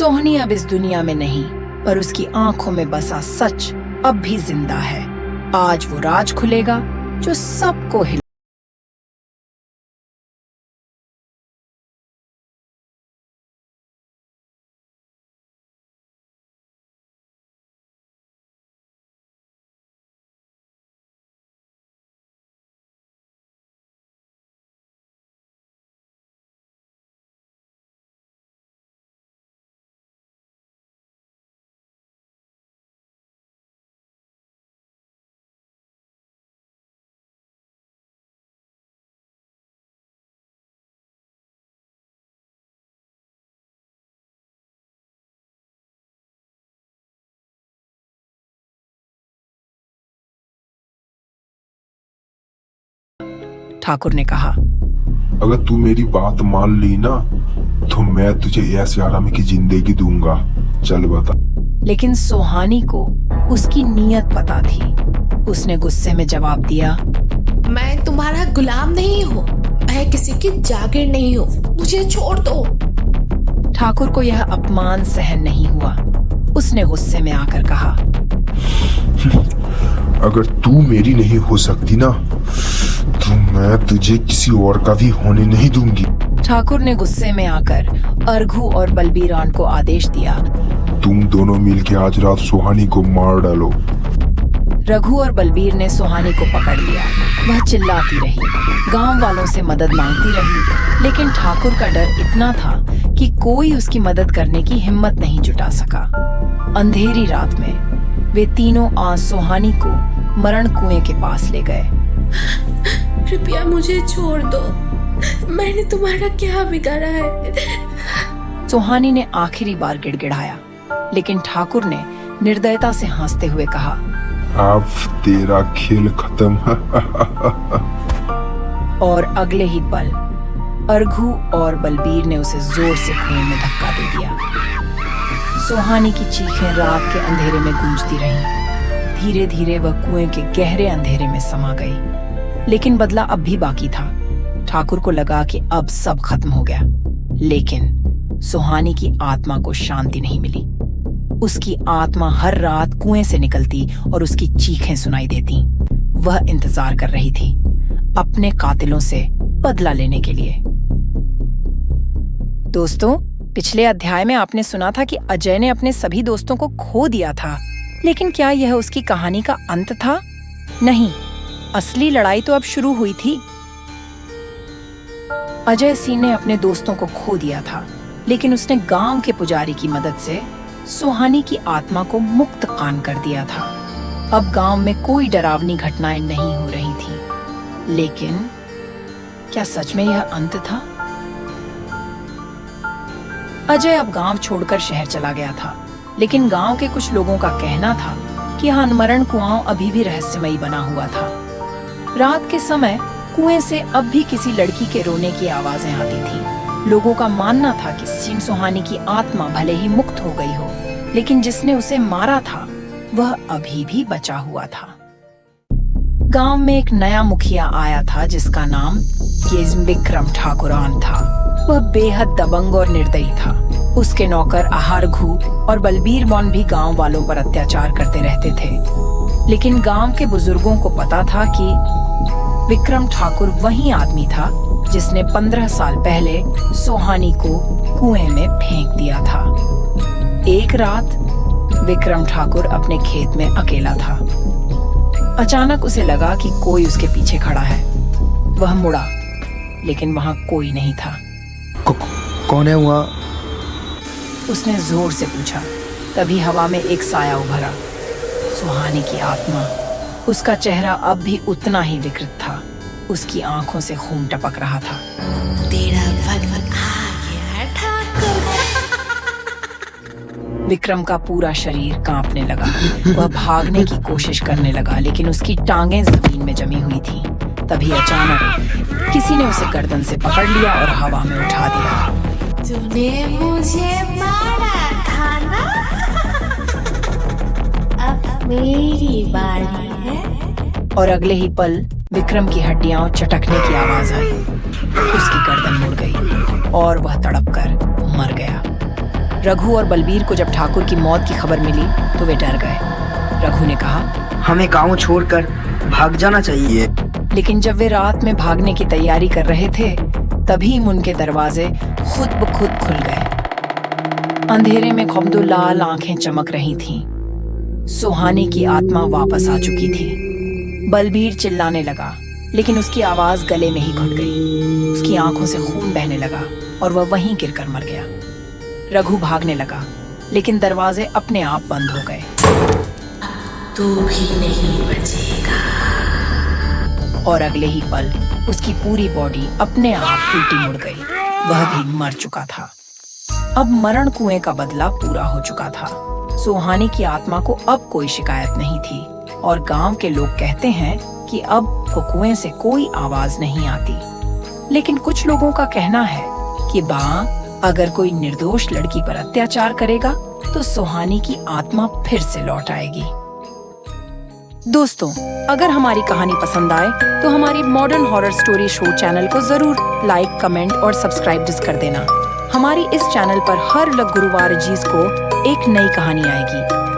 सोहनी अब इस दुनिया में नहीं, पर उसकी आंखों में बसा सच अब भी जिंदा है। आज वो राज खुलेगा जो सबको हिला। ठाकुर ने कहा, अगर तू मेरी बात मान ली ना तो मैं तुझे ऐसे आराम की जिंदगी दूंगा। चल बता। लेकिन सोहानी को उसकी नीयत पता थी। उसने गुस्से में जवाब दिया, मैं तुम्हारा गुलाम नहीं हूँ, मैं किसी की जागीर नहीं हूँ, मुझे छोड़ दो। ठाकुर को यह अपमान सहन नहीं हुआ। उसने गुस्से में आकर कहा, अगर तू मेरी नहीं हो सकती ना तो मैं तुझे किसी और का भी होने नहीं दूंगी। ठाकुर ने गुस्से में आकर अर्घु और बलबीरान को आदेश दिया, तुम दोनों मिलके आज रात सुहानी को मार डालो। रघु और बलबीर ने सुहानी को पकड़ लिया। वह चिल्लाती रही, गांव वालों से मदद मांगती रही, लेकिन ठाकुर का डर इतना था कि कोई उसकी मदद करने की हिम्मत नहीं जुटा सका। अंधेरी रात में वे तीनों आज सुहानी को मरण कुएं के पास ले गए। कृपया मुझे छोड़ दो, मैंने तुम्हारा क्या बिगाड़ा है? सुहानी ने आखिरी बार गिड़गिड़ाया, लेकिन ठाकुर ने निर्दयता से हंसते हुए कहा, अब तेरा खेल खत्म। और अगले ही पल अर्घु और बलबीर ने उसे जोर से कुएं में धक्का दे दिया। सुहानी की चीखें रात के अंधेरे में गूंजती रहीं। धीरे धीरे वह कुएं के गहरे अंधेरे में समा गई। लेकिन बदला अब भी बाकी था। ठाकुर को लगा कि अब सब खत्म हो गया, लेकिन सुहानी की आत्मा को शांति नहीं मिली। उसकी आत्मा हर रात कुएं से निकलती और उसकी चीखें सुनाई देती। वह इंतजार कर रही थी अपने कातिलों से बदला लेने के लिए। दोस्तों, पिछले अध्याय में आपने सुना था कि अजय ने अपने सभी दोस्तों को खो दिया था, लेकिन क्या यह उसकी कहानी का अंत था? नहीं, असली लड़ाई तो अब शुरू हुई थी। अजय सिंह ने अपने दोस्तों को खो दिया था, लेकिन उसने गांव के पुजारी की मदद से सुहानी की आत्मा को मुक्त कान कर दिया था। अब गांव में कोई डरावनी घटनाएं नहीं हो रही थी। लेकिन क्या सच में यह अंत था? अजय अब गांव छोड़कर शहर चला गया था, लेकिन गांव के कुछ लोगों का कहना था कि यह अनमरण कुआं अभी भी रहस्यमयी बना हुआ था। रात के समय कुएं से अब भी किसी लड़की के रोने की आवाजें आती थी। लोगों का मानना था कि सिंह सुहानी की आत्मा भले ही मुक्त हो गई हो, लेकिन जिसने उसे मारा था वह अभी भी बचा हुआ था। गांव में एक नया मुखिया आया था जिसका नाम विक्रम ठाकुरान था। वह बेहद दबंग और निर्दयी था। उसके नौकर अहारघु और बलबीर बौन भी गांव वालों पर अत्याचार करते रहते थे। लेकिन गांव के बुजुर्गों को पता था कि विक्रम ठाकुर वही आदमी था जिसने 15 साल पहले सुहानी को कुएं में फेंक दिया था। एक रात विक्रम ठाकुर अपने खेत में अकेला था। अचानक उसे लगा कि कोई उसके पीछे खड़ा है। वह मुड़ा, लेकिन वहां कोई नहीं था। कौन है वहाँ? उसने जोर से पूछा। तभी हवा में एक साया उभरा। सुहानी की आत्मा। उसका चेहरा अब भी उतना ही विकृत था। उसकी आंखों से खून टपक रहा था। तेरा वक्त आ गया ठाकुर। विक्रम का पूरा शरीर कांपने लगा। वह भागने की कोशिश करने लगा, लेकिन उसकी टांगें जमीन में जमी हुई थीं। तभी अचानक किसी ने उसे गर्दन से पकड़ लिया और हवा में उठा दिया। तूने मुझे मारा था ना? अब मेरी बारी है। और अगले ही पल विक्रम की हड्डियां चटकने की आवाज आई। उसकी गर्दन मुड़ गई और वह तड़पकर मर गया। रघु और बलबीर को जब ठाकुर की मौत की खबर मिली तो वे डर गए। रघु ने कहा, हमें गांव छोड़कर भाग जाना चाहिए। लेकिन जब वे रात में भागने की तैयारी कर रहे थे तभी उनके दरवाजे खुद ब खुद खुल गए। अंधेरे में खौफदो लाल आंखें चमक रही थीं। सुहानी की आत्मा वापस आ चुकी थी। बलबीर चिल्लाने लगा, लेकिन उसकी आवाज गले में ही घुट गई। उसकी आंखों से खून बहने लगा और वह वहीं गिरकर मर गया। रघु भागने लगा, लेकिन दरवाजे अपने आप बंद हो गए। तू भी नहीं बचेगा। और अगले ही पल उसकी पूरी बॉडी अपने आप उल्टी मुड़ गई। वह भी मर चुका था। अब मरण कुएं का बदला पूरा हो चुका था। सुहानी की आत्मा को अब कोई शिकायत नहीं थी और गांव के लोग कहते हैं कि अब वो कुएं से कोई आवाज नहीं आती। लेकिन कुछ लोगों का कहना है कि अगर कोई निर्दोष लड़की पर अत्याचार करेगा तो सुहानी की आत्मा फिर से लौट आएगी। दोस्तों, अगर हमारी कहानी पसंद आए तो हमारी modern horror story show channel को जरूर लाइक, कमेंट और सब्सक्राइब कर देना। हमारी इस चैनल पर हर गुरुवार को एक नई कहानी आएगी।